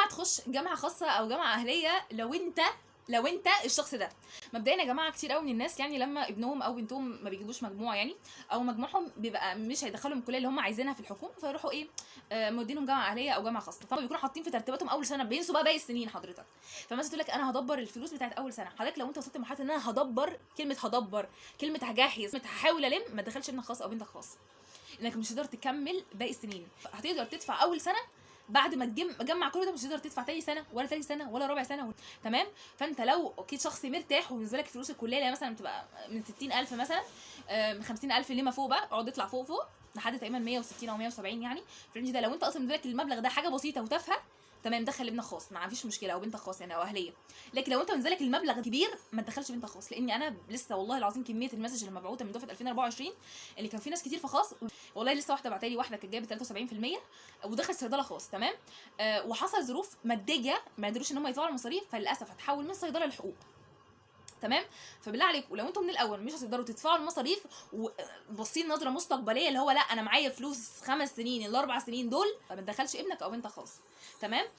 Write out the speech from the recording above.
ينفع تخش جامعه خاصه او جامعه اهليه لو انت الشخص ده. مبدئيا يا جماعه كتير قوي من الناس يعني لما ابنهم او بنتهم ما بيجيبوش مجموع يعني، او مجموعهم بيبقى مش هيدخلهم الكليه اللي هم عايزينها في الحكومه، فيروحوا ايه مودينهم جامعه اهليه او جامعه خاصه. طبعا بيكونوا حاطين في ترتيباتهم اول سنه، بينسوا بقى باقي السنين حضرتك. فمثلا تقول لك انا هدبر الفلوس بتاعت اول سنه. حضرتك لو انت وصلت لمرحله ان انا هدبر، كلمه هدبر، كلمه هجهز، كلمه هحاول الم، ما تدخلش ابنك خاص او بنتك خاص، انك مش هتقدر تكمل باقي السنين. هتقدر تدفع اول سنه، بعد ما تجمع كل ده مش هتقدر تدفع تاني سنه ولا تاني سنه ولا ربع سنه تمام. فانت لو اكيد شخص مرتاح وبالنسبه لك فلوس الكليه اللي مثلا بتبقى من 60,000 مثلا 50,000 لما فوق، بقى اقعد اطلع فوق فوق لحد تقريبا 160 او 170 يعني في الرينج ده. لو انت اصلا بالنسبه لك المبلغ ده حاجه بسيطه وتافهه، تمام دخل ابنك خاص، ما فيش مشكله، او بنتك خاص يعني او اهليه. لكن لو انت بالنسبه لك المبلغ كبير، ما تدخلش بنتك خاص. لاني انا لسه والله العظيم كميه المسج اللي مبعوثه من دفعه 2024 اللي كان في ناس كتير في خاص، والله لسه واحده بعتالي، واحده كانت جايبه 73% ودخلت صيدله خاص تمام. وحصل ظروف ماديه ما قدروش ان هم يدفعوا المصاريف، فللاسف هتحول من صيدله لحقوق تمام. فبالله عليكم ولو انتم من الاول مش هتقدروا تدفعوا المصاريف وبصين نظره مستقبليه اللي هو لا انا معايا فلوس 5 سنين، ال4 سنين دول، فما تدخلش ابنك او بنتك خاص تمام.